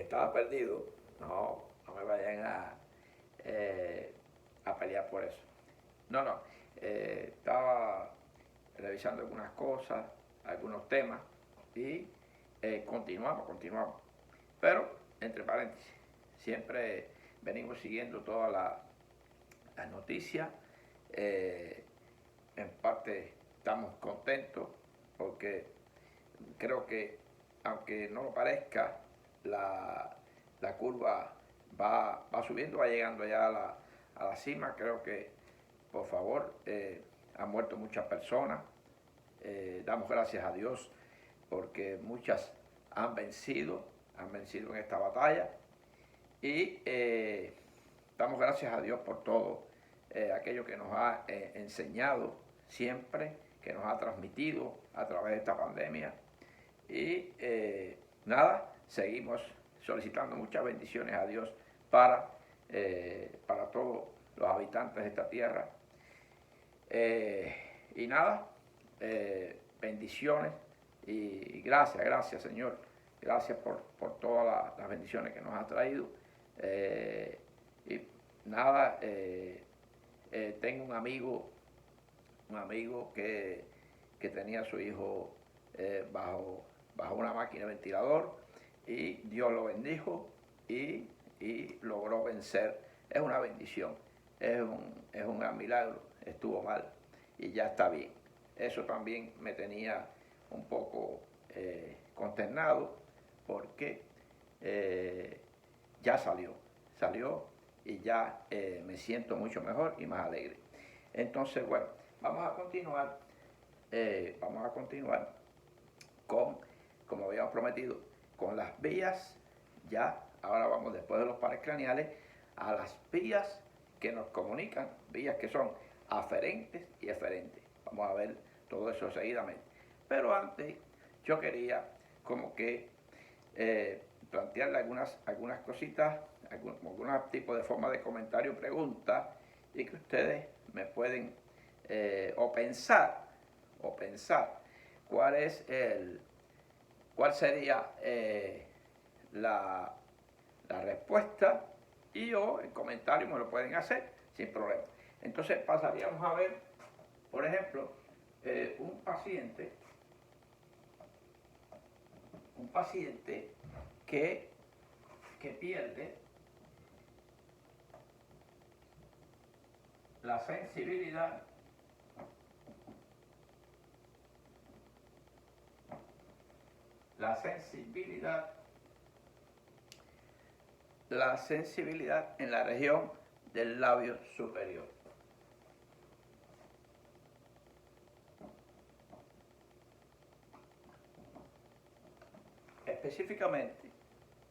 estaba perdido, no me vayan a pelear por eso. No, estaba revisando algunas cosas, algunos temas y continuamos. Pero, entre paréntesis, siempre venimos siguiendo todas las noticias. En parte estamos contentos porque creo que, aunque no lo parezca, la curva va subiendo, va llegando ya a la cima. Creo que, por favor, han muerto muchas personas. Damos gracias a Dios porque muchas han vencido en esta batalla. Y damos gracias a Dios por todo aquello que nos ha enseñado siempre, que nos ha transmitido a través de esta pandemia. Y nada, seguimos solicitando muchas bendiciones a Dios para todos los habitantes de esta tierra. Y nada, bendiciones y gracias Señor, gracias por todas las bendiciones que nos ha traído. Y nada, tengo un amigo que tenía a su hijo bajo una máquina de ventilador y Dios lo bendijo y logró vencer. Es una bendición, es un gran milagro. Estuvo mal y ya está bien. Eso también me tenía un poco consternado porque ya salió y ya me siento mucho mejor y más alegre. Entonces, bueno, vamos a continuar con, como habíamos prometido, con las vías. Ya, ahora vamos, después de los pares craneales, a las vías que nos comunican, vías que son aferentes y eferentes. Vamos a ver todo eso seguidamente. Pero antes, yo quería como que plantearle algunas cositas, algunos tipos de forma de comentario, preguntas, y que ustedes me pueden o pensar cuál sería la respuesta, y o el comentario me lo pueden hacer sin problema. Entonces pasaríamos a ver, por ejemplo, un paciente que pierde la sensibilidad en la región del labio superior. Específicamente,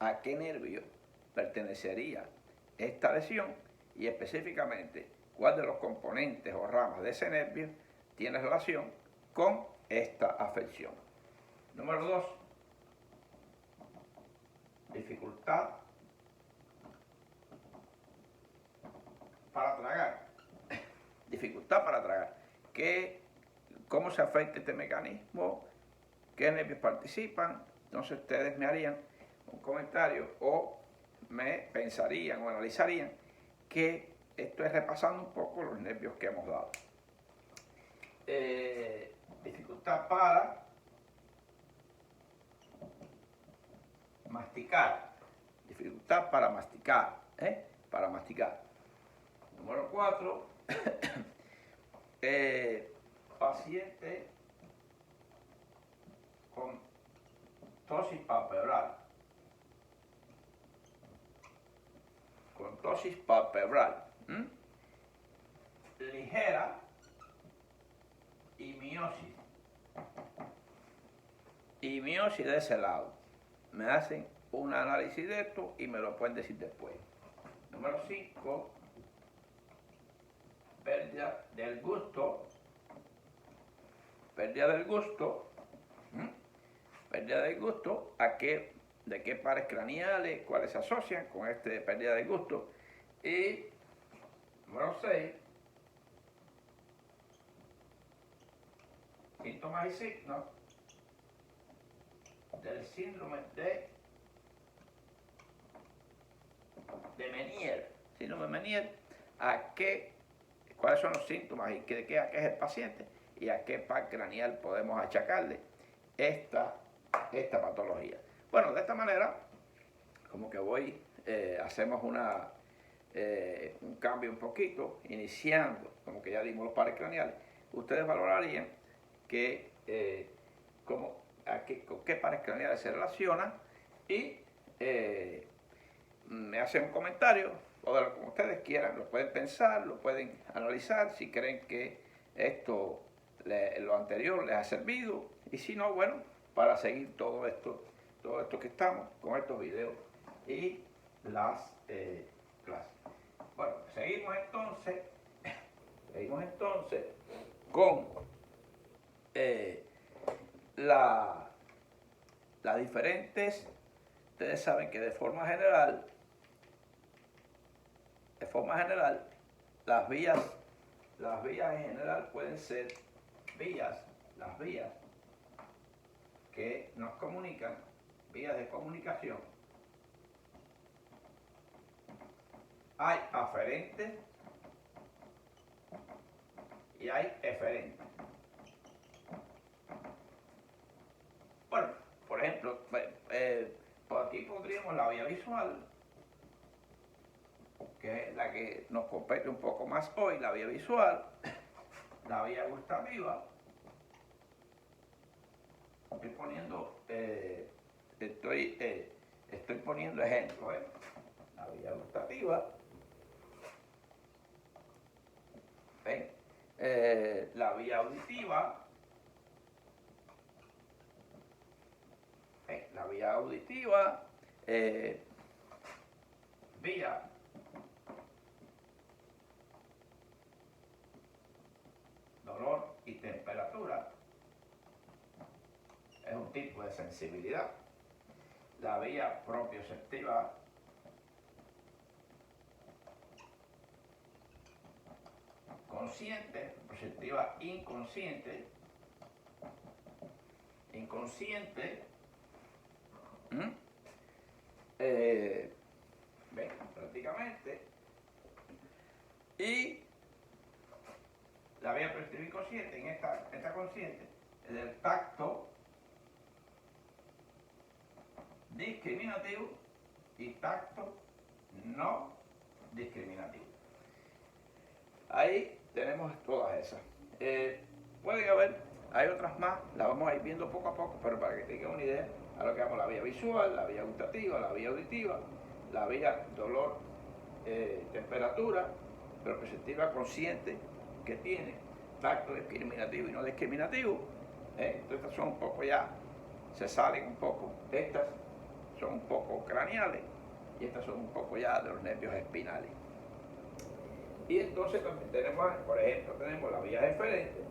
¿a qué nervio pertenecería esta lesión? Y específicamente, ¿cuál de los componentes o ramas de ese nervio tiene relación con esta afección? Número 2, dificultad para tragar. Dificultad para tragar. ¿Cómo se afecta este mecanismo? ¿Qué nervios participan? Entonces ustedes me harían un comentario o me pensarían o analizarían que esto es repasando un poco los nervios que hemos dado. Dificultad para masticar. Dificultad para masticar. Para masticar. Número 4. Paciente con tosis palpebral. Ligera y miosis. Y miosis de ese lado. Me hacen un análisis de esto y me lo pueden decir después. Número 5. Pérdida del gusto. Pérdida del gusto. ¿De qué pares craneales? ¿Cuáles se asocian con este pérdida del gusto? Y número 6. Síntomas y signos del síndrome de Meniere. Síndrome de Meniere, cuáles son los síntomas y de qué es el paciente y a qué par craneal podemos achacarle esta patología. Bueno, de esta manera, como que hacemos un cambio un poquito, iniciando, como que ya dimos los pares craneales, ustedes valorarían con qué pares craneales se relacionan y me hacen un comentario, o de lo que ustedes quieran, lo pueden pensar, lo pueden analizar, si creen que lo anterior les ha servido, y si no, bueno, para seguir todo esto que estamos con estos videos y las clases. Bueno, seguimos entonces con las diferentes. Ustedes saben que de forma general, las vías en general pueden ser las vías que nos comunican, vías de comunicación. Hay aferentes y hay eferentes. Bueno, por ejemplo, por aquí pondríamos la vía visual, que es la que nos compete un poco más hoy, la vía visual, la vía gustativa. Estoy poniendo ejemplos, la vía gustativa, la vía auditiva, vía dolor y temperatura, es un tipo de sensibilidad. La vía propioceptiva, consciente, propioceptiva inconsciente, prácticamente, y la vía propioceptiva inconsciente, en esta consciente, es el tacto discriminativo y tacto no discriminativo. Ahí tenemos todas esas. Pueden hay otras más, las vamos a ir viendo poco a poco, pero para que tengan una idea, a lo que llamamos la vía visual, la vía gustativa, la vía auditiva, la vía dolor, temperatura, propioceptiva consciente, que tiene tacto discriminativo y no discriminativo. Entonces estas son un poco se salen un poco, estas son un poco craneales y estas son un poco ya de los nervios espinales. Y entonces también tenemos, por ejemplo, la vía eferente.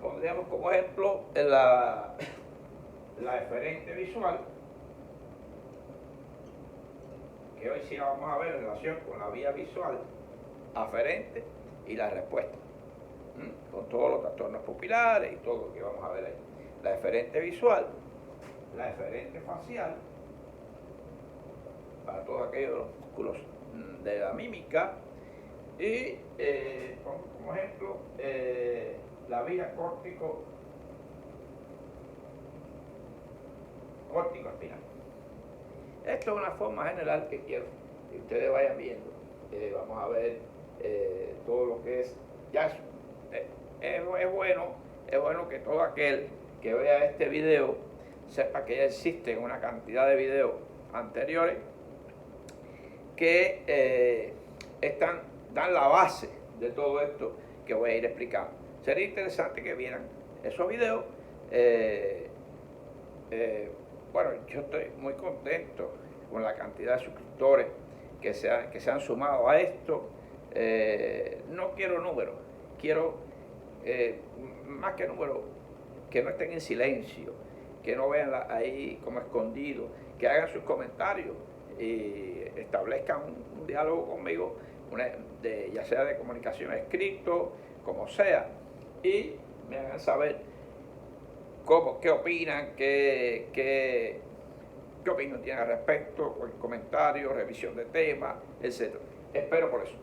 Pondríamos como ejemplo la eferente visual, que hoy sí la vamos a ver en relación con la vía visual aferente y la respuesta, con todos los trastornos pupilares y todo lo que vamos a ver ahí. La eferente visual, la eferente facial, para todos aquellos músculos de la mímica, y como ejemplo la vía córtico-espinal. Esto es una forma general que quiero que ustedes vayan viendo. Vamos a ver todo lo que es. Es bueno que todo aquel que vea este video sepa que ya existen una cantidad de videos anteriores que dan la base de todo esto que voy a ir explicando. Sería interesante que vieran esos videos. Bueno, yo estoy muy contento con la cantidad de suscriptores que se han sumado a esto. No quiero números, quiero más que números, que no estén en silencio, que no vean ahí como escondidos, que hagan sus comentarios y establezcan un diálogo conmigo, ya sea de comunicación escrito, como sea, y me hagan saber qué opinan, qué qué opinión tienen al respecto, cualquier comentario, revisión de tema, etc. Espero por eso.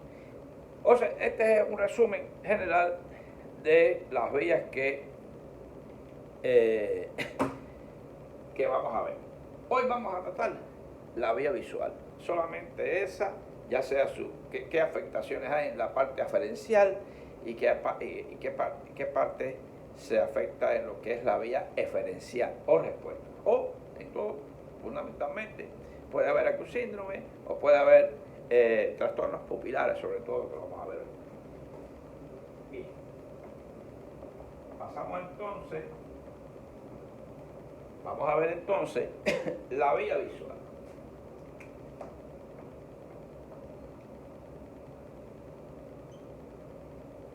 O sea, este es un resumen general de las vías que vamos a ver. Hoy vamos a tratar la vía visual, solamente esa, ya sea qué afectaciones hay en la parte aferencial y qué parte se afecta en lo que es la vía eferencial o respuesta. O, en todo, fundamentalmente, puede haber acusíndrome o puede haber trastornos pupilares, sobre todo, que vamos a ver hoy. Bien. Pasamos entonces, vamos a ver entonces la vía visual.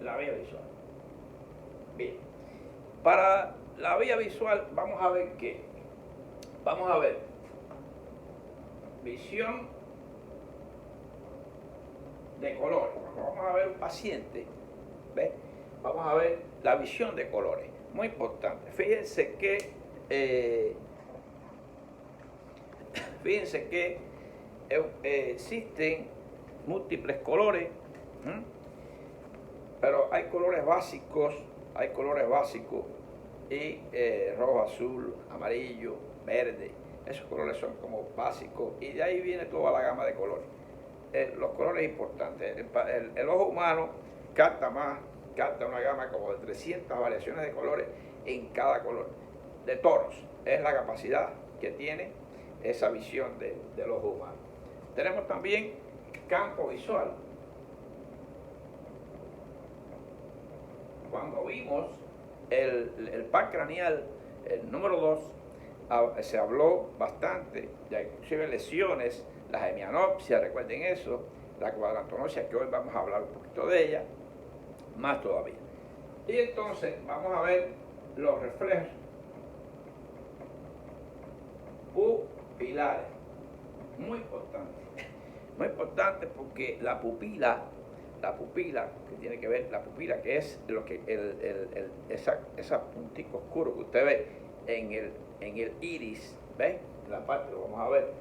La vía visual. Bien. Para la vía visual vamos a ver qué. Vamos a ver visión de colores. Cuando vamos a ver un paciente, ¿ves? Vamos a ver la visión de colores. Muy importante. Fíjense que existen múltiples colores. Pero hay colores básicos y rojo, azul, amarillo, verde. Esos colores son como básicos y de ahí viene toda la gama de colores. Los colores importantes. El ojo humano capta una gama como de 300 variaciones de colores en cada color. De tonos. Es la capacidad que tiene esa visión del ojo humano. Tenemos también campo visual. Cuando vimos el par craneal, el número 2, se habló bastante, ya inclusive lesiones, la hemianopsia, recuerden eso, la cuadrantonosia, que hoy vamos a hablar un poquito de ella, más todavía. Y entonces vamos a ver los reflejos pupilares, muy importante porque la pupila que tiene que ver, la pupila que es lo que esa puntica oscuro que usted ve en el iris, ¿ven? En la parte, lo vamos a ver,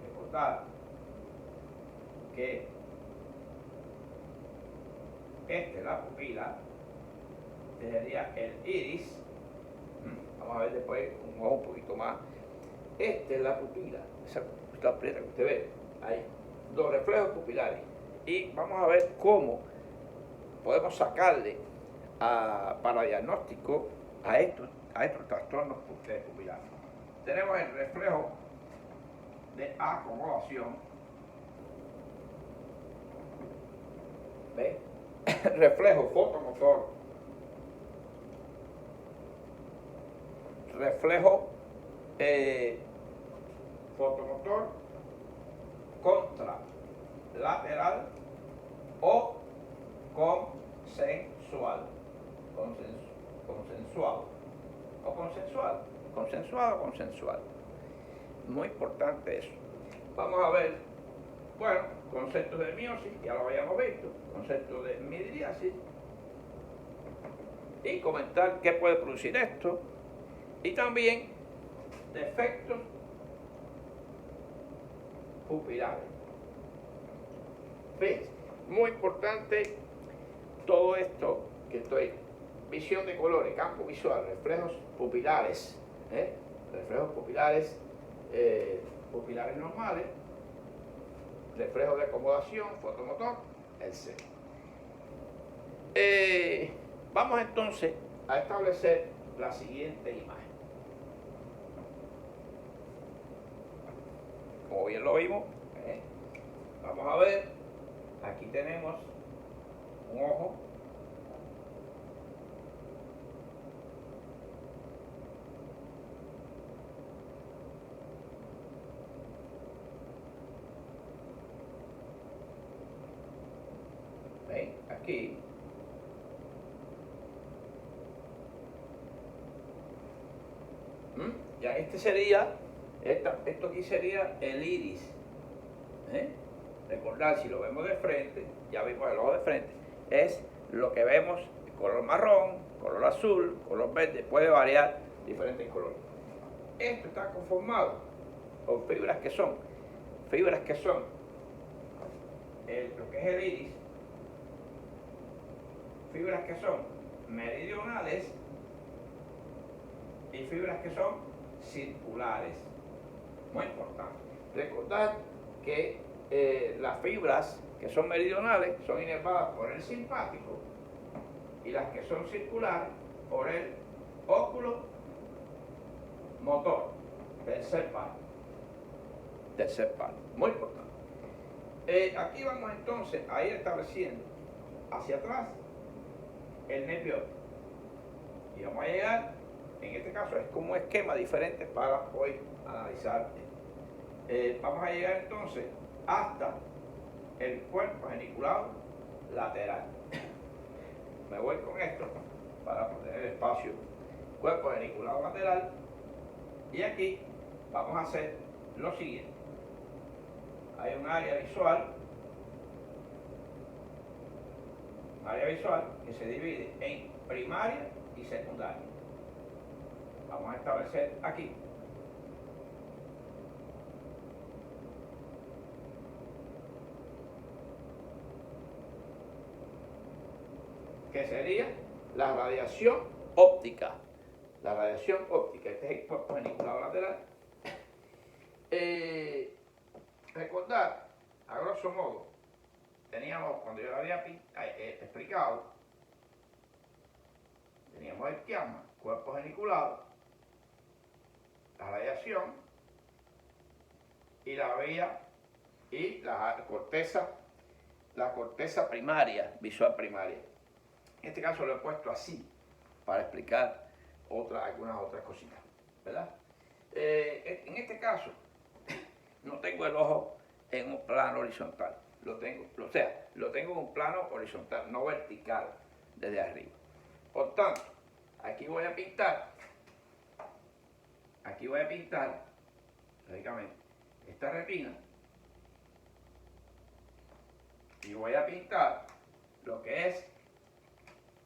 recordar que esta es la pupila, este sería el iris. Vamos a ver después un ojo un poquito más. Esta es la pupila, esa prieta que usted ve, hay dos reflejos pupilares. Y vamos a ver cómo podemos sacarle para diagnóstico a estos trastornos pupilares. Tenemos el reflejo de acomodación. ¿Ve? Reflejo fotomotor. Reflejo fotomotor contralateral o consensual. Consensual. Muy importante eso. Vamos a ver, bueno, conceptos de miosis, ya lo habíamos visto, conceptos de midriasis, y comentar qué puede producir esto, y también defectos pupilares. ¿Ves? Muy importante todo esto que estoy. Visión de colores, campo visual, reflejos pupilares, pupilares normales, reflejos de acomodación, fotomotor, etc. Vamos entonces a establecer la siguiente imagen. Como bien lo vimos, vamos a ver, aquí tenemos un ojo, ¿ven? Aquí, ya esto aquí sería el iris. Recordar, si lo vemos de frente, ya vimos el ojo de frente, es lo que vemos, color marrón, color azul, color verde, puede variar diferentes colores. Esto está conformado o fibras que son lo que es el iris, fibras que son meridionales y fibras que son circulares. Muy importante. Recordad que las fibras que son meridionales son inervadas por el simpático y las que son circulares por el óculo motor, tercer palo. Muy importante. Aquí vamos entonces a ir estableciendo hacia atrás el nervio óptico. Y vamos a llegar, en este caso es como un esquema diferente para hoy analizar. Vamos a llegar entonces hasta el cuerpo geniculado lateral. Me voy con esto para poner el espacio. Cuerpo geniculado lateral. Y aquí vamos a hacer lo siguiente. Hay un área visual que se divide en primaria y secundaria. Vamos a establecer aquí. Que sería la radiación óptica. La radiación óptica, este es el cuerpo geniculado lateral. Recordar, a grosso modo, teníamos, cuando yo lo había explicado, teníamos el quiasma, cuerpo geniculado, la radiación y la vía y la corteza primaria, visual primaria. En este caso lo he puesto así para explicar algunas otras cositas, ¿verdad? En este caso no tengo el ojo en un plano horizontal, lo tengo en un plano horizontal, no vertical desde arriba. Por tanto, aquí voy a pintar, lógicamente, esta retina y voy a pintar lo que es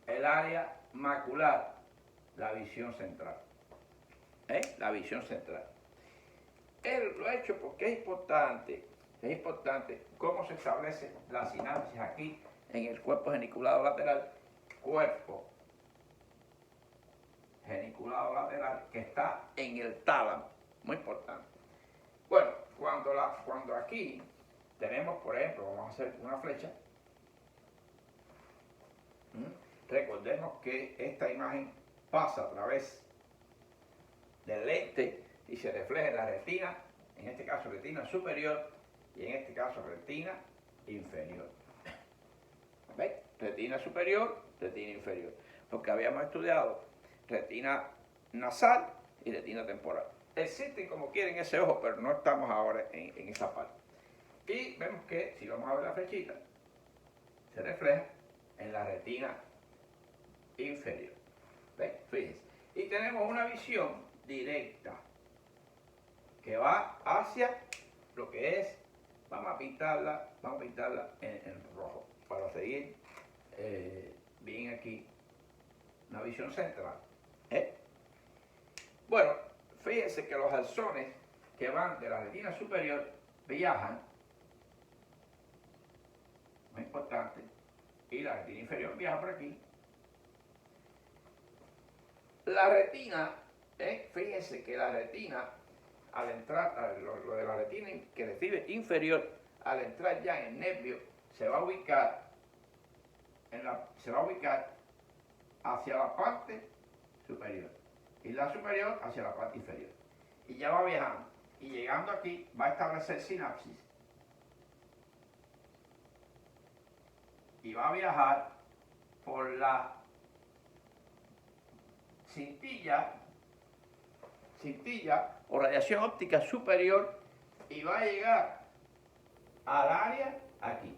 el área macular, la visión central. La visión central. Lo he hecho porque es importante cómo se establece la sinapsis aquí en el cuerpo geniculado lateral, cuerpo geniculado lateral que está en el tálamo, muy importante. Bueno, cuando aquí tenemos, por ejemplo, vamos a hacer una flecha, recordemos que esta imagen pasa a través del lente y se refleja en la retina, en este caso retina superior y en este caso retina inferior. ¿Veis? Retina superior, retina inferior. Porque habíamos estudiado retina nasal y retina temporal. Existen como quieren ese ojo, pero no estamos ahora en esa parte. Y vemos que, si vamos a ver la flechita, se refleja en la retina inferior. ¿Veis? Fíjense. Y tenemos una visión directa que va hacia lo que es, vamos a pintarla en rojo para seguir bien aquí, una visión central. Bueno, fíjense que los alzones que van de la retina superior viajan, muy importante, y la retina inferior viaja por aquí. La retina, fíjense que la retina, al entrar, lo de la retina que recibe inferior, al entrar ya en el nervio, se va a ubicar hacia la parte superior y la superior hacia la parte inferior. Y ya va viajando. Y llegando aquí va a establecer sinapsis. Y va a viajar por la cintilla o radiación óptica superior y va a llegar al área aquí,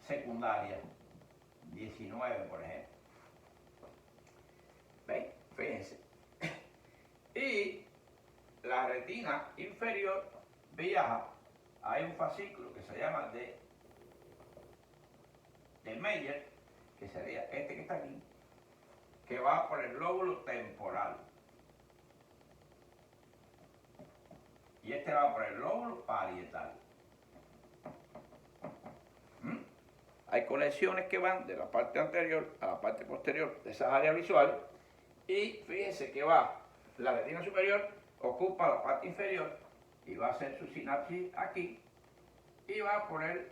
secundaria, 19 por ejemplo. ¿Veis? Fíjense. Y la retina inferior viaja, hay un fascículo que se llama de Meyer, que sería este que está aquí, que va por el lóbulo temporal. este va por el lóbulo parietal. ¿Mm? Hay conexiones que van de la parte anterior a la parte posterior de esas áreas visuales y fíjense que va la retina superior, ocupa la parte inferior y va a hacer su sinapsis aquí y va por el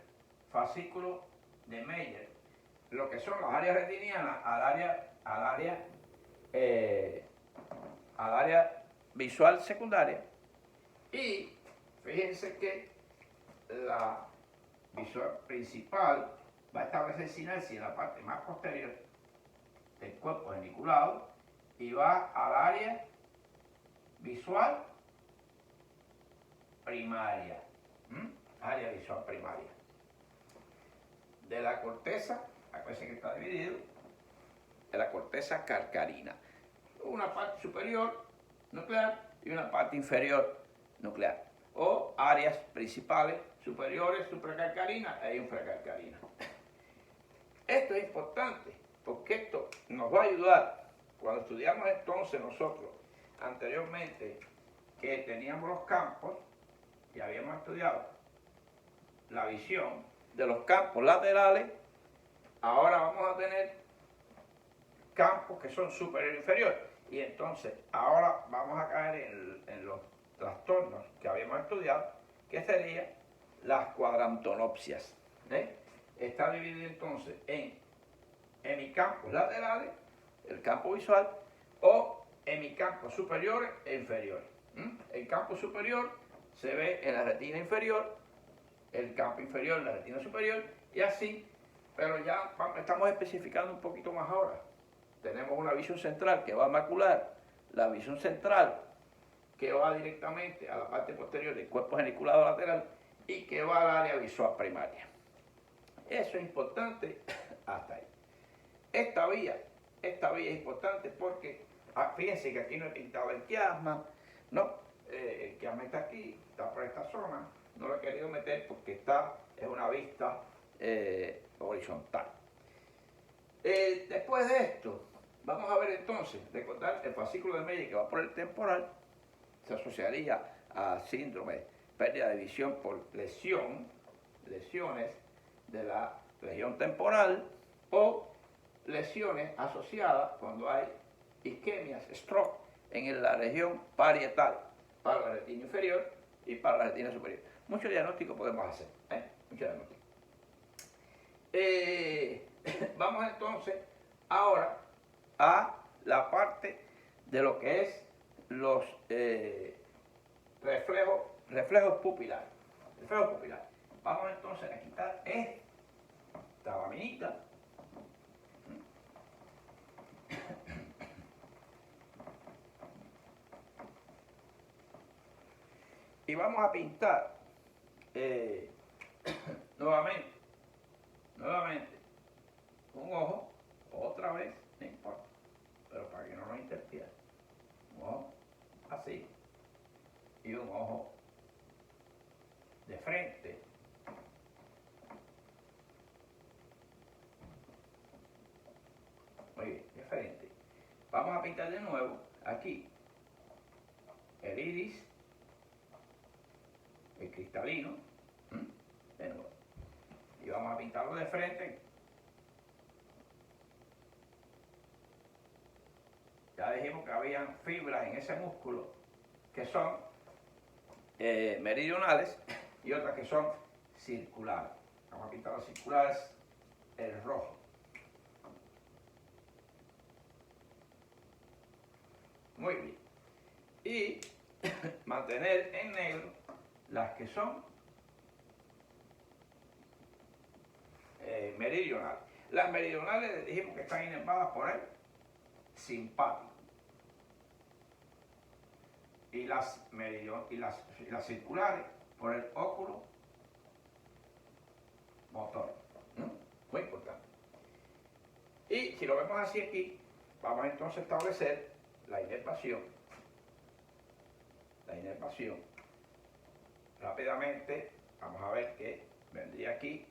fascículo de Meyer, lo que son las áreas retinianas al área visual secundaria. Y fíjense que la visual principal va a establecer sinapsis en la parte más posterior del cuerpo geniculado y va al área visual primaria. Área visual primaria. De la corteza, acuérdense que está dividido, de la corteza calcarina. Una parte superior nuclear y una parte inferior nuclear. O áreas principales superiores, supracalcarina e infracalcarina. Esto es importante porque esto nos va a ayudar cuando estudiamos entonces nosotros anteriormente que teníamos los campos y habíamos estudiado la visión de los campos laterales. Ahora vamos a tener campos que son superior e inferior. Y entonces ahora vamos a caer en los trastornos que habíamos estudiado, que serían las cuadrantonopsias. Está dividido entonces en hemicampos laterales, el campo visual, o hemicampos superiores e inferiores. El campo superior se ve en la retina inferior, el campo inferior en la retina superior, y así, pero ya estamos especificando un poquito más ahora. Tenemos una visión central que va a macular, la visión central que va directamente a la parte posterior del cuerpo geniculado lateral y que va al área visual primaria. Eso es importante hasta ahí. Esta vía es importante porque, fíjense que aquí no he pintado el quiasma, ¿no? El quiasma está aquí, está por esta zona, no lo he querido meter porque es una vista horizontal. Después de esto, vamos a ver entonces, recordar el fascículo de Meyer que va por el temporal, se asociaría a síndrome, pérdida de visión por lesiones de la región temporal o lesiones asociadas cuando hay isquemias, stroke, en la región parietal, para la retina inferior y para la retina superior. Mucho diagnóstico podemos hacer, mucho diagnóstico. Vamos entonces ahora a la parte de lo que es los reflejos pupilares. Vamos entonces a quitar esta laminita. Y vamos a pintar nuevamente un ojo, otra vez, no importa, pero para que no nos interfiera. Un ojo así y un ojo de frente. Muy bien, de frente. Vamos a pintar de nuevo aquí el iris, el cristalino, de nuevo. Y vamos a pintarlo de frente. Ya dijimos que habían fibras en ese músculo que son meridionales y otras que son circulares. Vamos a pintar las circulares el rojo. Muy bien. Y mantener en negro las que son meridionales. Las meridionales dijimos que están inervadas por el simpático. Y las circulares por el óculo motor. Muy importante. Y si lo vemos así aquí, vamos entonces a establecer la inervación. Rápidamente vamos a ver que vendría aquí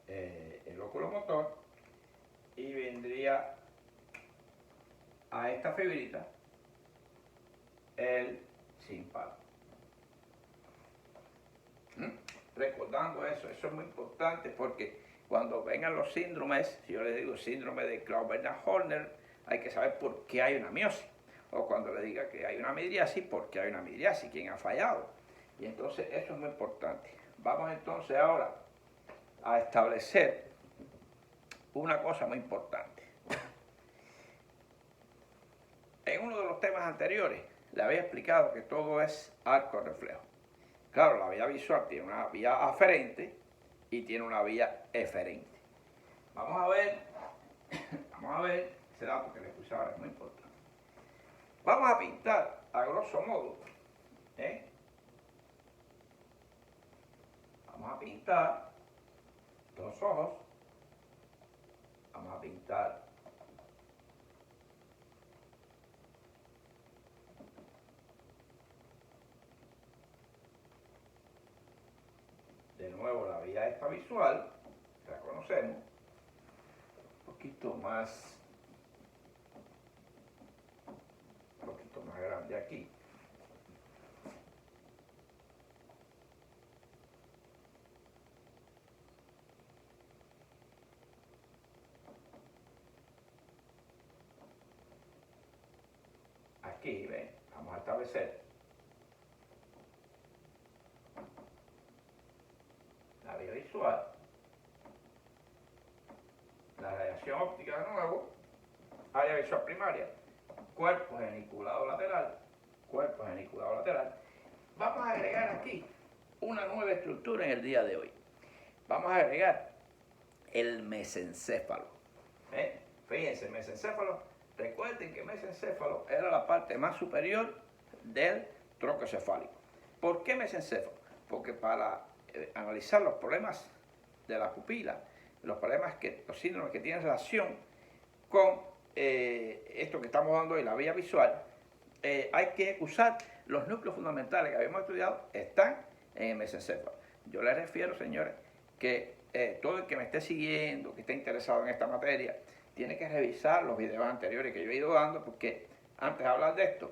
el óculo motor y vendría a esta fibrita el simpático. recordando eso. Eso es muy importante porque cuando vengan los síndromes, si yo les digo síndrome de Claude-Bernard-Horner, hay que saber por qué hay una miosis. O cuando le diga que hay una midriasis, por qué hay una midriasis, quién ha fallado. Y entonces eso es muy importante. Vamos entonces ahora a establecer una cosa muy importante. En uno de los temas anteriores le había explicado que todo es arco reflejo. Claro, la vía visual tiene una vía aferente y tiene una vía eferente. Vamos a ver ese dato que les puse ahora, es muy importante. Vamos a pintar a grosso modo, vamos a pintar dos ojos, vamos a pintar de nuevo la vía esta visual, la conocemos, un poquito más grande aquí. Aquí, ven, vamos a establecer la vía visual, la radiación óptica de nuevo, área visual primaria, cuerpo geniculado lateral, cuerpo geniculado lateral. Vamos a agregar aquí una nueva estructura en el día de hoy. Vamos a agregar el mesencéfalo. Fíjense, el mesencéfalo, recuerden que el mesencéfalo era la parte más superior del tronco cefálico. ¿Por qué mesencéfalo? Porque para analizar los problemas de la pupila, los síndromes que tienen relación con esto que estamos dando hoy, la vía visual, hay que usar los núcleos fundamentales que habíamos estudiado, están en el mesencéfalo. Yo les refiero, señores, que todo el que me esté siguiendo, que esté interesado en esta materia, tiene que revisar los videos anteriores que yo he ido dando, porque antes de hablar de esto,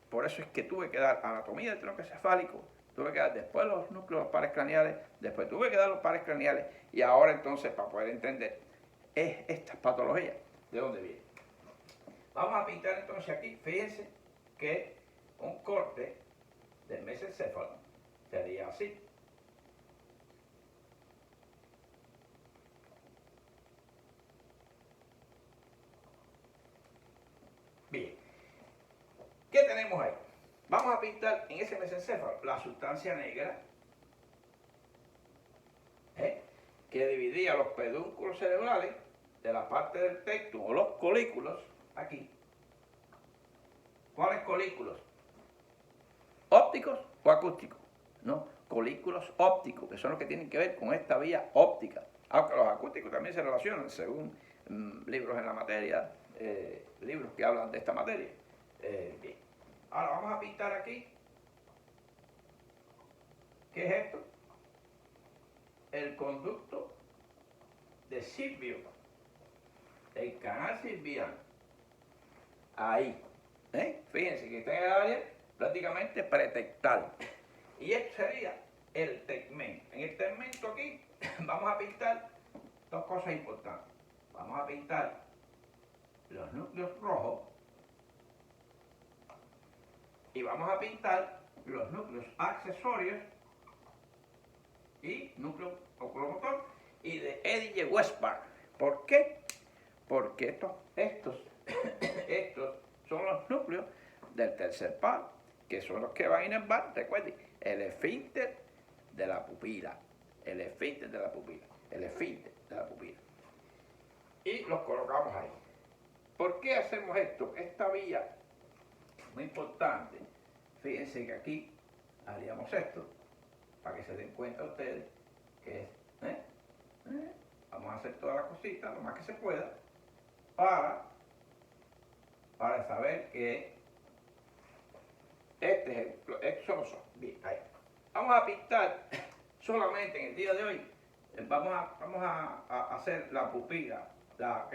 por eso es que tuve que dar anatomía del tronco cefálico, tuve que dar después los núcleos pares craneales, después tuve que dar los pares craneales, y ahora entonces, para poder entender estas patologías, ¿de dónde vienen? Vamos a pintar entonces aquí, fíjense que un corte del mesencéfalo sería así. Bien, ¿qué tenemos ahí? Vamos a pintar en ese mesencéfalo la sustancia negra que dividía los pedúnculos cerebrales de la parte del tectum o los colículos aquí. ¿Cuáles colículos? ¿Ópticos o acústicos? No, colículos ópticos, que son los que tienen que ver con esta vía óptica. Aunque los acústicos también se relacionan según libros en la materia, libros que hablan de esta materia. Bien. Ahora vamos a pintar aquí. ¿Qué es esto? El conducto de Silvio, el canal silviano. Ahí. Fíjense que está en el área prácticamente pretectal. Y esto sería el tegmento. En el tegmento aquí vamos a pintar dos cosas importantes. Vamos a pintar los núcleos rojos y vamos a pintar los núcleos accesorios y núcleo oculomotor y de Edige-Westphal. ¿Por qué? Porque estos son los núcleos del tercer par, que son los que van a inervar, recuerden, el esfínter de la pupila, el esfínter de la pupila, el esfínter de la pupila. Y los colocamos ahí. ¿Por qué hacemos esto? Esta vía, muy importante, fíjense que aquí haríamos esto, para que se den cuenta ustedes, que es, vamos a hacer todas las cositas, lo más que se pueda, para saber que este ejemplo, estos son los ojos. Bien, ahí. Vamos a pintar solamente en el día de hoy, vamos a hacer la pupila, la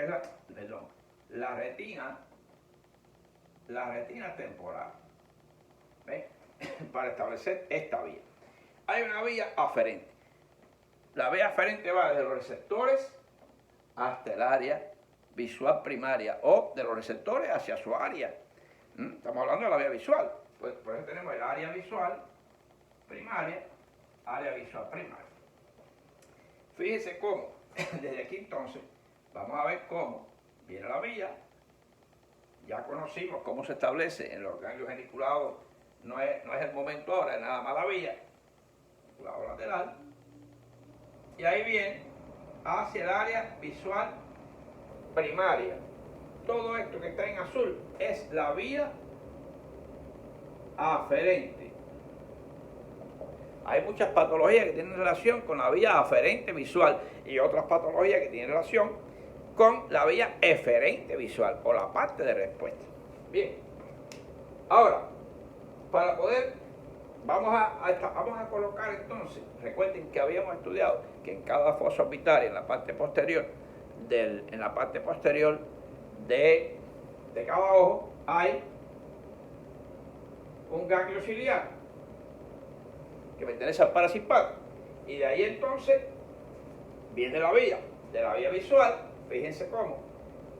retina temporal, ¿ves? Para establecer esta vía. Hay una vía aferente. La vía aferente va desde los receptores hasta el área visual primaria o de los receptores hacia su área. Estamos hablando de la vía visual. Pues por eso tenemos el área visual primaria, área visual primaria. Fíjense cómo, desde aquí entonces, vamos a ver cómo viene la vía. Ya conocimos cómo se establece en los ganglios geniculados. No es el momento ahora, es nada más la vía, lado lateral. Y ahí viene hacia el área visual primaria. Todo esto que está en azul es la vía aferente. Hay muchas patologías que tienen relación con la vía aferente visual y otras patologías que tienen relación con la vía eferente visual o la parte de respuesta. Bien, ahora, para poder, vamos a colocar entonces, recuerden que habíamos estudiado que en cada fosa orbitaria, en la parte posterior, de cada ojo, hay un ganglio ciliar que pertenece al parasimpático, y de ahí entonces viene la vía, de la vía visual. Fíjense cómo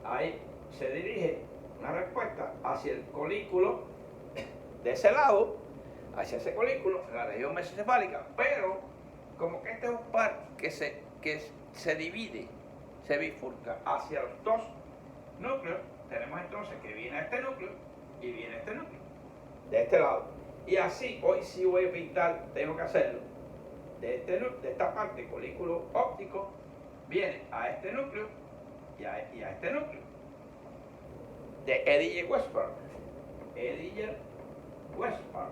ahí se dirige una respuesta hacia el colículo de ese lado, hacia ese colículo, en la región mesocefálica, pero como que este es un par que se divide, se bifurca hacia los dos núcleos. Tenemos entonces que viene este núcleo y viene este núcleo, de este lado. Y así, hoy sí voy a pintar, tengo que hacerlo, de esta parte, colículo óptico, viene a este núcleo y a este núcleo. De Edinger-Westphal. Edinger-Westphal.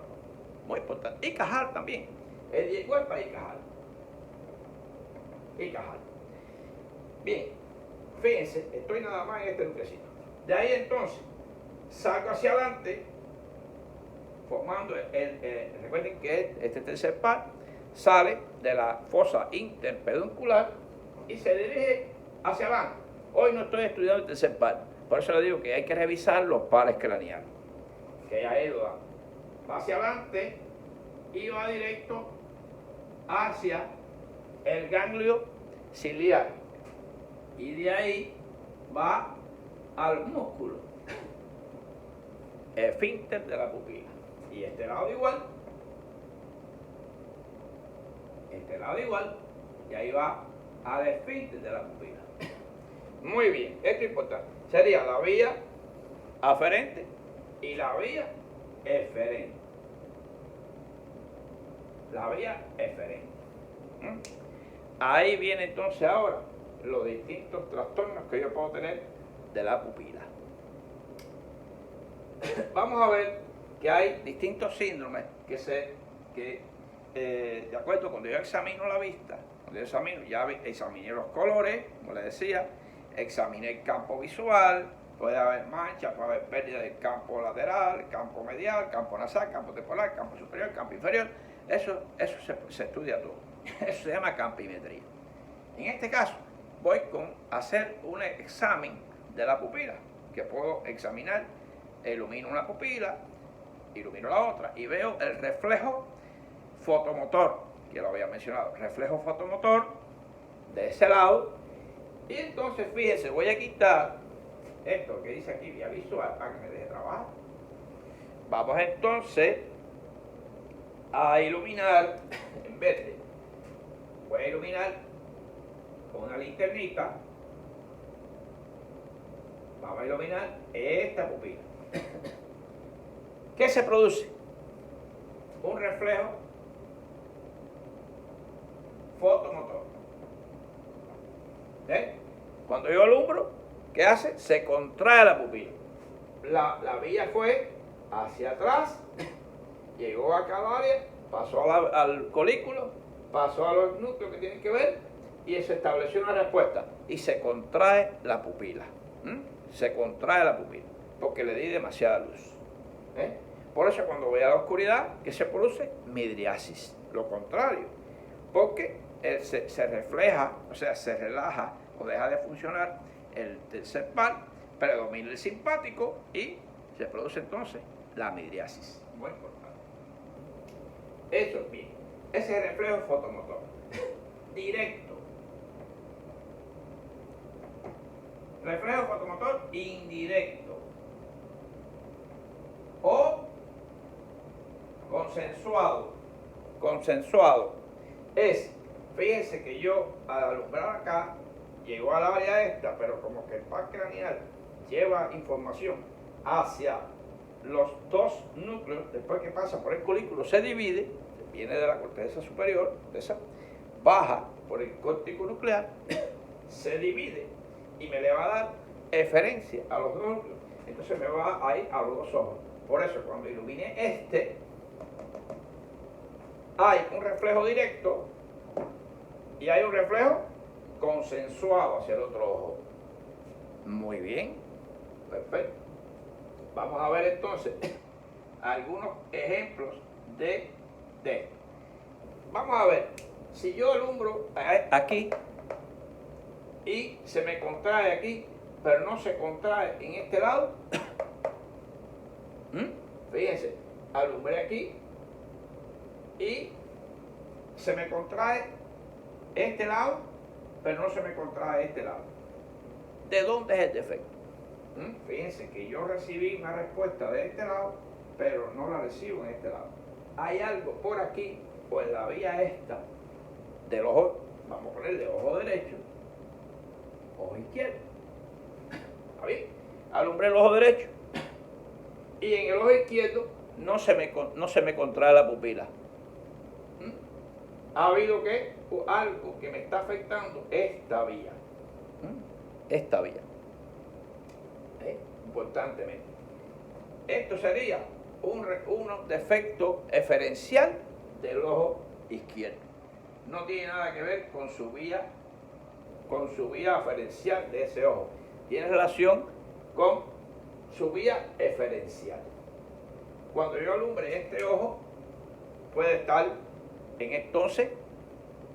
Muy importante. Y Cajal también. Edinger-Westphal y Cajal. Bien. Fíjense, estoy nada más en este nuclecito. De ahí entonces, salgo hacia adelante, formando recuerden que este tercer par sale de la fosa interpeduncular y se dirige hacia adelante. Hoy no estoy estudiando el tercer par, por eso le digo que hay que revisar los pares craneales. Que ahí va hacia adelante y va directo hacia el ganglio ciliar. Y de ahí va al músculo esfínter de la pupila. Y este lado igual. Y ahí va al esfínter de la pupila. Muy bien, esto es importante. Sería la vía aferente y la vía eferente. La vía eferente. Ahí viene entonces ahora los distintos trastornos que yo puedo tener de la pupila. Vamos a ver que hay distintos síndromes que de acuerdo, cuando yo examino la vista, ya examiné los colores, como les decía, examiné el campo visual, puede haber manchas, puede haber pérdida del campo lateral, campo medial, campo nasal, campo temporal, campo superior, campo inferior. Eso se estudia todo. Eso se llama campimetría. En este caso, voy a hacer un examen de la pupila, que puedo examinar, ilumino una pupila, ilumino la otra y veo el reflejo fotomotor, que lo había mencionado, reflejo fotomotor de ese lado. Y entonces fíjense, voy a quitar esto que dice aquí vía visual para que me deje trabajar. Vamos entonces a iluminar, en verde, voy a iluminar con una linternita. Vamos a iluminar esta pupila. ¿Qué se produce? Un reflejo fotomotor. Cuando yo alumbro, ¿qué hace? Se contrae la pupila. La vía fue hacia atrás, llegó a cada área, pasó al colículo, pasó a los núcleos que tienen que ver y se estableció una respuesta y se contrae la pupila. Se contrae la pupila porque le di demasiada luz. Por eso cuando voy a la oscuridad, ¿qué se produce? Midriasis. Lo contrario, porque se refleja, o sea, se relaja o deja de funcionar el tercer par, predomina el simpático y se produce entonces la midriasis. Muy importante. Eso es bien. Ese es el reflejo fotomotor. directo. Reflejo fotomotor indirecto. O consensuado. Consensuado. Fíjense que yo al alumbrar acá, llegó al área esta, pero como que el par craneal lleva información hacia los dos núcleos, después que pasa por el colículo se divide, viene de la corteza superior, de esa, baja por el córtico nuclear, se divide y me le va a dar eferencia a los dos núcleos. Entonces me va a ir a los dos ojos. Por eso cuando ilumine este, hay un reflejo directo y hay un reflejo consensuado hacia el otro ojo. Muy bien, perfecto. Vamos a ver entonces algunos ejemplos de esto. Vamos a ver, si yo alumbro aquí y se me contrae aquí, pero no se contrae en este lado, fíjense, alumbré aquí y se me contrae este lado, pero no se me contrae este lado. ¿De dónde es el defecto? Fíjense que yo recibí una respuesta de este lado, pero no la recibo en este lado. Hay algo por aquí, o en la vía esta, del ojo, vamos a ponerle ojo derecho, ojo izquierdo. ¿Está bien? Alumbré el ojo derecho y en el ojo izquierdo no se me contrae la pupila. Ha habido algo que me está afectando esta vía. Esta vía. Importantemente. Esto sería un defecto eferencial del ojo izquierdo. No tiene nada que ver con su vía eferencial de ese ojo. Tiene relación con su vía eferencial. Cuando yo alumbre este ojo, puede estar en entonces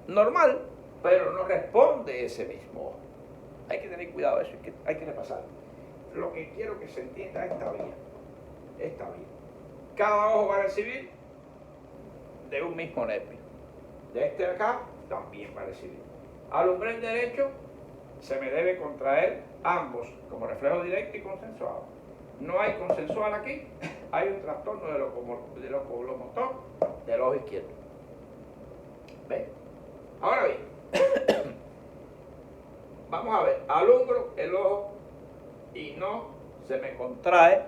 normal, pero no responde ese mismo ojo. Hay que tener cuidado, eso hay que repasar. Lo que quiero que se entienda es esta vía. Cada ojo va a recibir de un mismo nervio. De este de acá también va a recibir. Alumbré el derecho, se me debe contraer ambos como reflejo directo y consensuado. No hay consensual aquí, hay un trastorno de locomotor del ojo izquierdo. ¿Ven? Ahora bien, vamos a ver, alumbro el ojo y no se me contrae,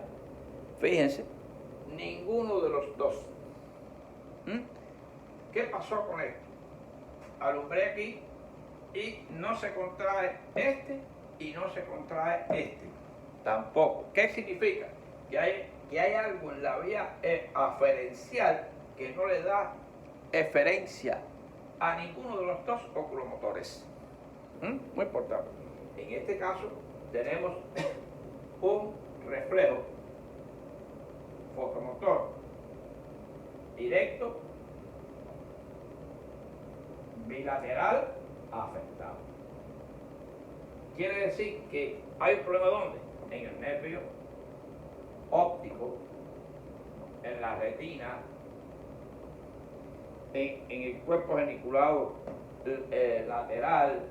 fíjense, ninguno de los dos. ¿Qué pasó con esto? Alumbré aquí y no se contrae este y no se contrae este. Tampoco. ¿Qué significa? Que hay algo en la vía aferencial que no le da eferencia a ninguno de los dos oculomotores. Muy importante. En este caso tenemos un reflejo fotomotor directo bilateral afectado. Quiere decir que hay un problema ¿dónde? En el nervio óptico, en la retina, en el cuerpo geniculado lateral,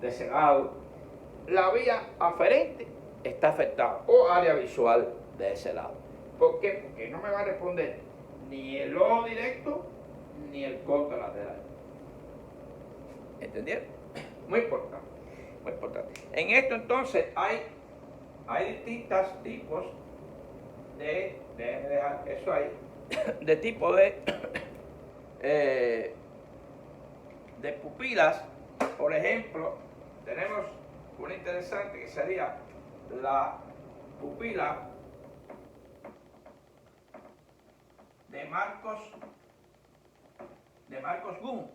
de ese lado. La vía aferente está afectada, o área visual de ese lado. ¿Por qué? Porque no me va a responder ni el ojo directo ni el corte lateral. ¿Entendieron? Muy importante, muy importante. En esto entonces hay distintos tipos déjenme dejar eso ahí, de tipo de pupilas. Por ejemplo, tenemos una interesante que sería la pupila de Marcos-Gunn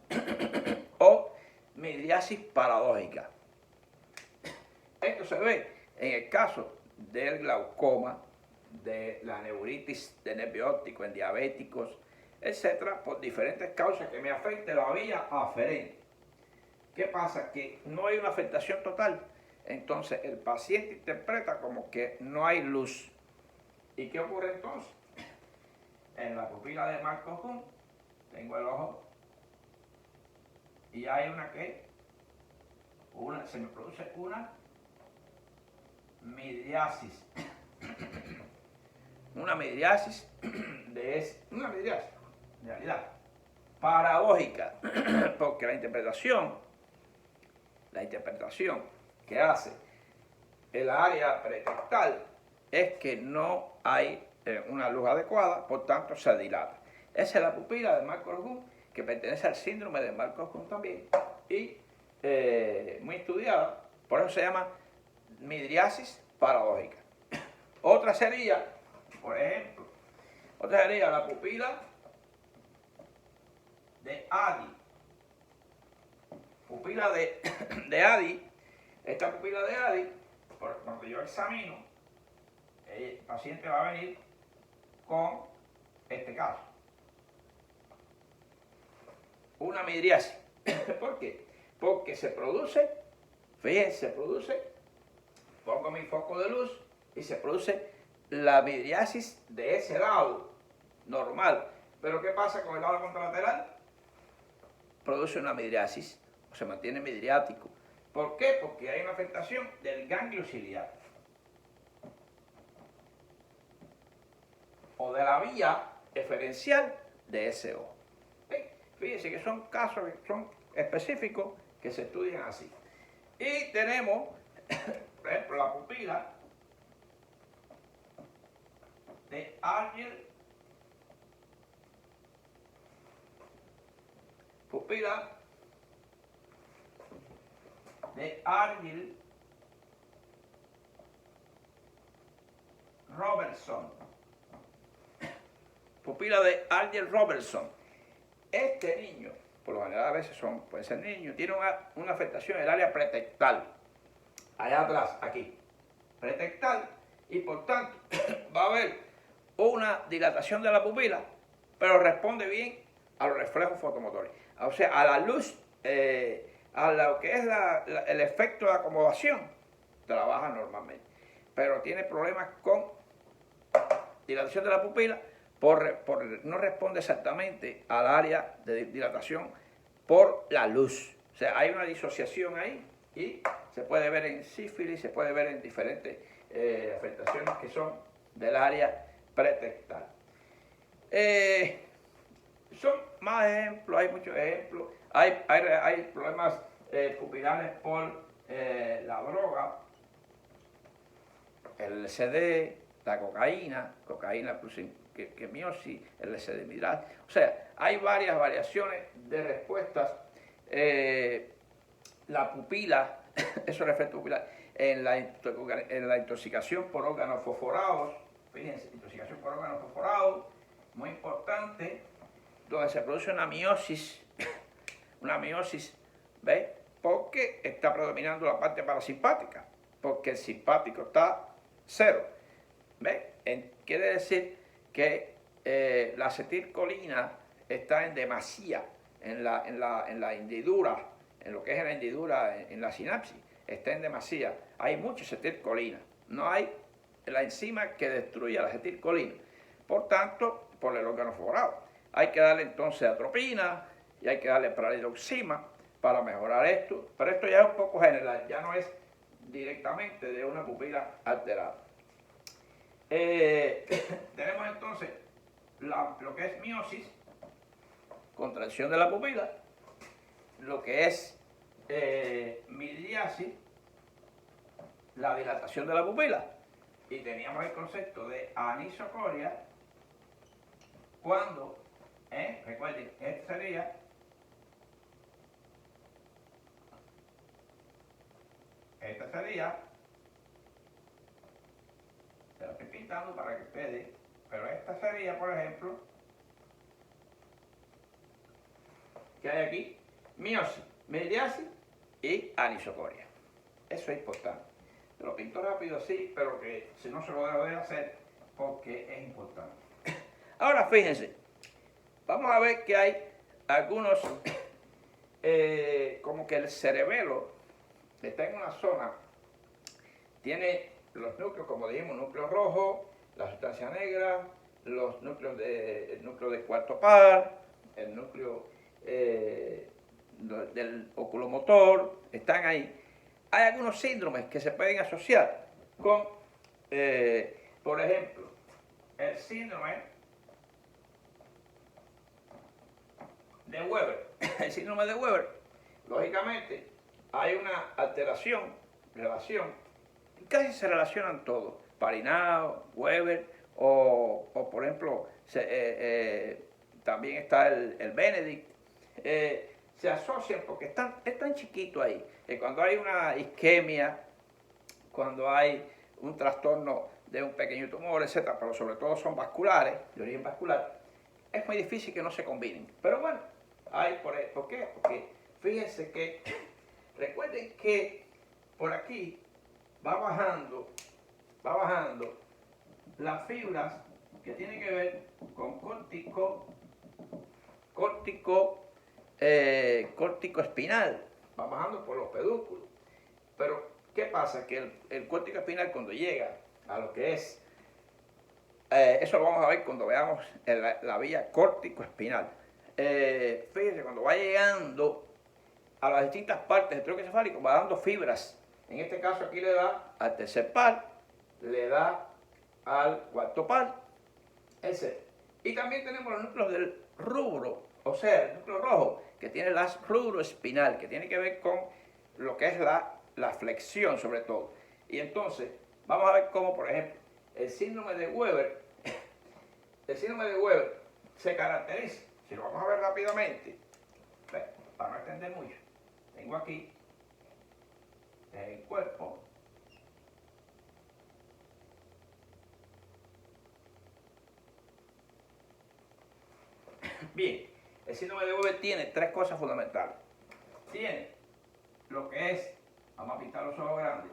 o midriasis paradójica. Esto se ve en el caso del glaucoma, de la neuritis de nervio óptico en diabéticos, etcétera, por diferentes causas que me afecten la vía aferente. ¿Qué pasa? Que no hay una afectación total. Entonces el paciente interpreta como que no hay luz. ¿Y qué ocurre entonces? En la pupila de Marcos-Gunn tengo el ojo y hay una que, se me produce una midriasis. Una midriasis una midriasis, en realidad, paradójica, porque la interpretación que hace el área pretextal es que no hay una luz adecuada, por tanto se dilata. Esa es la pupila de Marcos-Gunn, que pertenece al síndrome de Marcos-Gunn también, y muy estudiada, por eso se llama midriasis paradójica. Otra sería, por ejemplo, la pupila de Addy. Pupila de Addy, esta pupila de Addy, cuando yo examino, el paciente va a venir con este caso. Una midriasis. ¿Por qué? Porque se produce, fíjense, pongo mi foco de luz y se produce la midriasis de ese lado, normal. Pero ¿qué pasa con el lado contralateral? Produce una midriasis, o se mantiene midriático. ¿Por qué? Porque hay una afectación del ganglio ciliar, o de la vía eferencial de ese ojo. Fíjense que son casos que son específicos que se estudian así. Y tenemos, por ejemplo, la pupila de Argyll, Robertson. Pupila de Argyll Robertson. Este niño, por lo general a veces puede ser niño, tiene una afectación en el área pretextal, allá atrás, aquí, pretextal, y por tanto va a haber una dilatación de la pupila, pero responde bien a los reflejos fotomotores, o sea, a la luz, a lo que es el efecto de acomodación, trabaja normalmente, pero tiene problemas con dilatación de la pupila, no responde exactamente al área de dilatación por la luz. O sea, hay una disociación ahí y se puede ver en sífilis, se puede ver en diferentes afectaciones que son del área pretextal. Son más ejemplos, hay muchos ejemplos. Hay problemas pupilares por la droga, el LSD, la cocaína plus que miosis, el LSD midral. O sea, hay varias variaciones de respuestas. La pupila, eso es el efecto pupilar, en la intoxicación por órganos fosforados, fíjense, intoxicación por órganos fosforados, muy importante, donde se produce una miosis, ¿veis? Porque está predominando la parte parasimpática, porque el simpático está cero, ¿veis? Quiere decir que la acetilcolina está en demasía en la hendidura, en lo que es la hendidura, en la sinapsis, está en demasía. Hay mucha acetilcolina, no hay la enzima que destruya la acetilcolina. Por tanto, por el órgano fosforado. Hay que darle entonces atropina y hay que darle pralidoxima para mejorar esto, pero esto ya es un poco general, ya no es directamente de una pupila alterada. Tenemos entonces lo que es miosis, contracción de la pupila, lo que es midriasis, la dilatación de la pupila, y teníamos el concepto de anisocoria cuando, recuerden, esta sería se lo estoy pintando para que ustedes, pero esta sería, por ejemplo, que hay aquí miosis, midriasis y anisocoria. Eso es importante. Te lo pinto rápido así, pero que si no se lo debo de hacer porque es importante. Ahora fíjense, vamos a ver que hay algunos, como que el cerebelo está en una zona, tiene los núcleos, como dijimos, núcleo rojo, la sustancia negra, el núcleo de cuarto par, el núcleo del oculomotor, están ahí. Hay algunos síndromes que se pueden asociar con, por ejemplo, el síndrome de Weber. El síndrome de Weber, lógicamente, hay una alteración, relación, y casi se relacionan todos. Parinao, Weber, por ejemplo, también está el Benedict. Se asocian porque es tan chiquito ahí, que cuando hay una isquemia, cuando hay un trastorno de un pequeño tumor, etcétera, pero sobre todo son vasculares, de origen vascular, es muy difícil que no se combinen. Pero bueno, ¿por qué? Porque fíjense que, recuerden que por aquí va bajando las fibras que tienen que ver con córtico espinal, va bajando por los pedúnculos. Pero, ¿qué pasa? Que el córtico espinal, cuando llega a lo que es, eso lo vamos a ver cuando veamos la vía córtico espinal. Fíjense, cuando va llegando a las distintas partes del tronco encefálico, va dando fibras. En este caso aquí le da al tercer par, le da al cuarto par, etc. Y también tenemos los núcleos del rubro, o sea, el núcleo rojo, que tiene la rubro espinal, que tiene que ver con lo que es la flexión sobre todo. Y entonces, vamos a ver cómo, por ejemplo, el síndrome de Weber se caracteriza, si lo vamos a ver rápidamente, para no extender mucho, tengo aquí el cuerpo, bien, el síndrome de Weber tiene tres cosas fundamentales. Tiene lo que es, vamos a pintar los ojos grandes,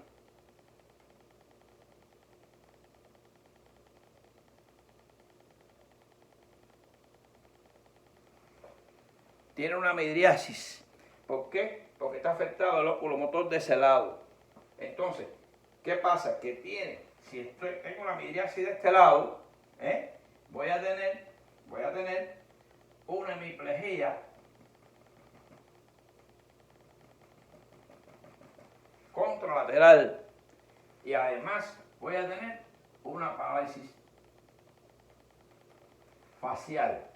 tiene una midriasis. ¿Por qué? Porque está afectado el oculomotor de ese lado. Entonces, ¿qué pasa? Que si tengo una midriasis de este lado, voy a tener una hemiplegia contralateral y además voy a tener una parálisis facial.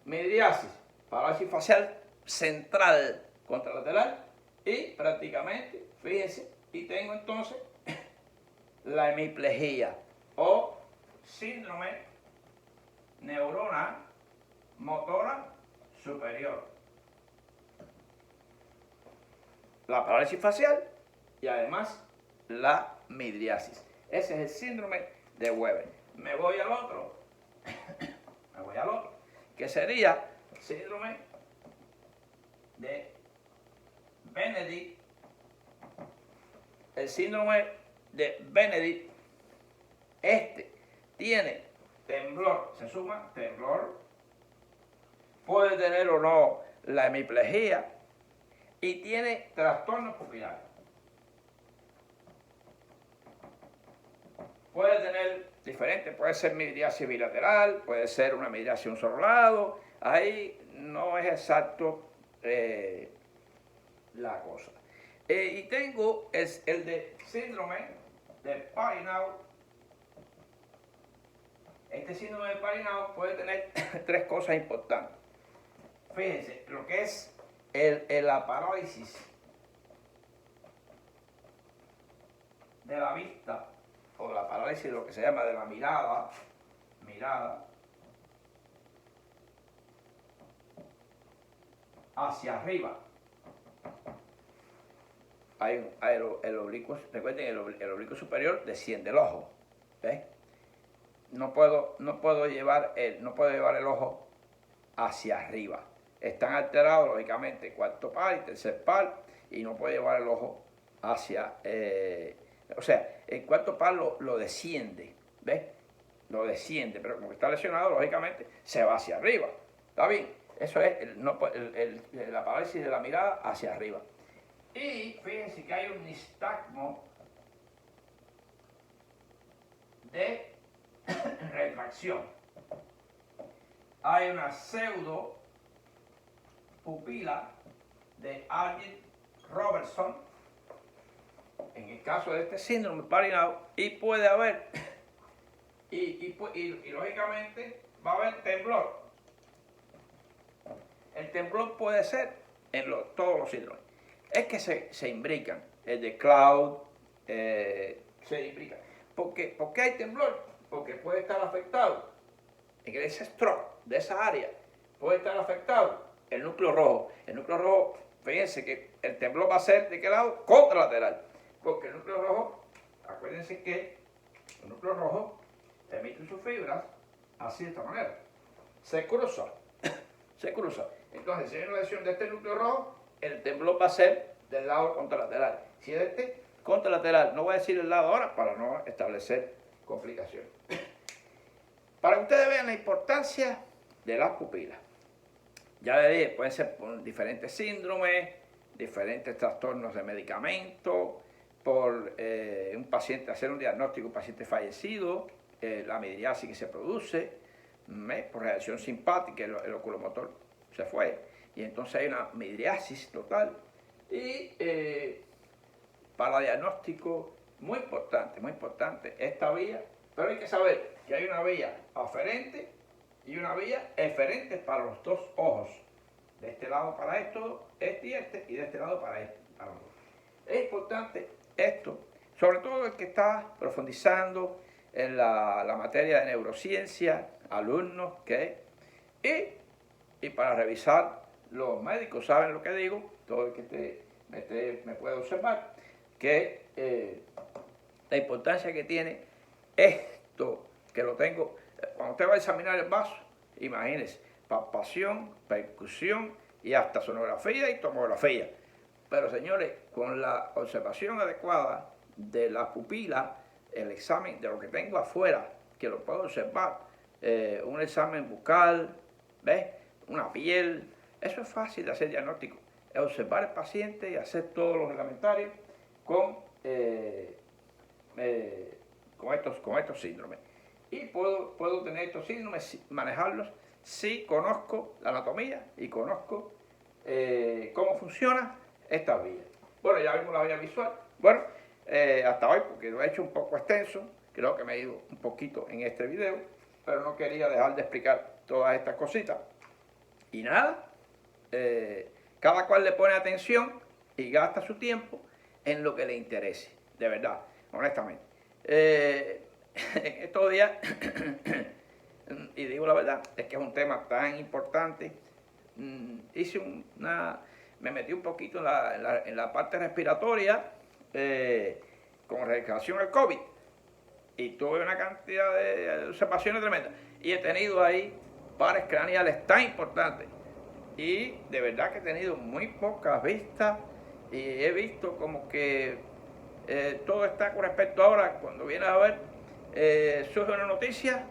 Midriasis, parálisis facial central contralateral y prácticamente, fíjense, y tengo entonces la hemiplegia o síndrome neurona motora superior. La parálisis facial y además la midriasis. Ese es el síndrome de Weber. Me voy al otro, que sería el síndrome de Benedict. El síndrome de Benedict, tiene temblor, se suma temblor, puede tener o no la hemiplegia y tiene trastornos pupilares. Puede tener diferentes, puede ser midriasis bilateral, puede ser una midriasis de un solo lado, ahí no es exacto la cosa. Y tengo el de síndrome de Parinao. Este síndrome de Parinao puede tener tres cosas importantes. Fíjense, lo que es la parálisis de la vista, o la parálisis de lo que se llama de la mirada hacia arriba. El oblicuo, recuerden, el oblicuo superior desciende el ojo. ¿Ves? No puedo llevar el ojo hacia arriba. Están alterados, lógicamente, cuarto par y tercer par, y no puedo llevar el ojo hacia... o sea, el cuarto par lo desciende, ¿ves? Lo desciende, pero como está lesionado, lógicamente, se va hacia arriba. ¿Está bien? Eso es la parálisis de la mirada hacia arriba. Y fíjense que hay un nistagmo de retracción. Hay una pseudo pupila de Arjen Robertson, en el caso de este síndrome parinado, y puede haber, y lógicamente va a haber temblor. El temblor puede ser en todos los síndromes. Es que se imbrican. El de Cloud se imbrica. ¿Por qué hay temblor? Porque puede estar afectado en ese stroke de esa área, puede estar afectado el núcleo rojo. El núcleo rojo, fíjense que el temblor va a ser ¿de qué lado? Contralateral. Porque el núcleo rojo, acuérdense que el núcleo rojo emite sus fibras así de esta manera. Se cruza. Se cruza. Entonces, si hay una lesión de este núcleo rojo, el temblor va a ser del lado contralateral. Si es de este contralateral, no voy a decir el lado ahora para no establecer complicaciones. Para que ustedes vean la importancia de las pupilas. Ya les dije, pueden ser por diferentes síndromes, diferentes trastornos de medicamentos, por un paciente, hacer un diagnóstico de un paciente fallecido, la midriasis que se produce, por reacción simpática, el oculomotor se fue, y entonces hay una midriasis total. Y para diagnóstico, muy importante esta vía, pero hay que saber que hay una vía aferente y una vía eferente para los dos ojos. De este lado para esto, este y de este lado para este. Para los dos. Es importante esto, sobre todo el que está profundizando en la materia de neurociencia, alumnos y para revisar, los médicos saben lo que digo, todo el que me puede observar, que la importancia que tiene esto, que lo tengo, cuando usted va a examinar el vaso, imagínese, palpación, percusión y hasta sonografía y tomografía. Pero señores, con la observación adecuada de la pupila, el examen de lo que tengo afuera, que lo puedo observar, un examen bucal, ¿ves? Una piel, eso es fácil de hacer diagnóstico. Es observar al paciente y hacer todos los reglamentarios con estos síndromes. Y puedo tener estos síndromes, manejarlos si conozco la anatomía y conozco cómo funciona esta vía. Bueno, ya vimos la vía visual. Bueno, hasta hoy, porque lo he hecho un poco extenso, creo que me he ido un poquito en este video, pero no quería dejar de explicar todas estas cositas. Y nada, cada cual le pone atención y gasta su tiempo en lo que le interese, de verdad, honestamente. En estos días, y digo la verdad, es que es un tema tan importante, me metí un poquito en la parte respiratoria con relación al COVID y tuve una cantidad de observaciones tremendas y he tenido ahí pares craneales tan importantes y de verdad que he tenido muy pocas vistas y he visto como que todo está con respecto ahora, cuando vienes a ver, surge una noticia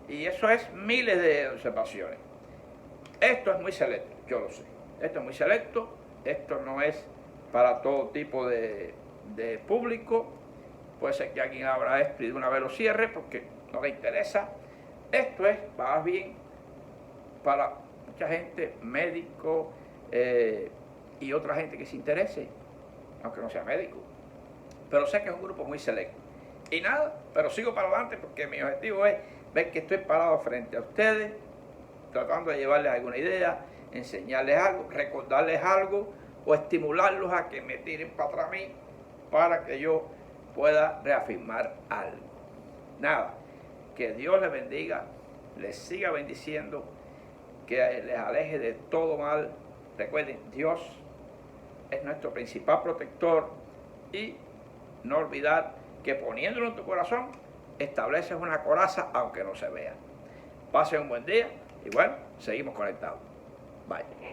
y eso es miles de observaciones. Esto es muy selecto, yo lo sé. Esto es muy selecto, esto no es para todo tipo de público. Puede ser que alguien abra esto y de una vez lo cierre porque no le interesa. Esto es más bien para mucha gente, médicos y otra gente que se interese, aunque no sea médico. Pero sé que es un grupo muy selecto. Y nada, pero sigo para adelante porque mi objetivo es ver que estoy parado frente a ustedes, tratando de llevarles alguna idea, enseñarles algo, recordarles algo o estimularlos a que me tiren para atrás a mí para que yo pueda reafirmar algo. Nada, que Dios les bendiga, les siga bendiciendo, que les aleje de todo mal. Recuerden, Dios es nuestro principal protector y no olvidar que poniéndolo en tu corazón estableces una coraza aunque no se vea. Pasen un buen día y bueno, seguimos conectados. Bye.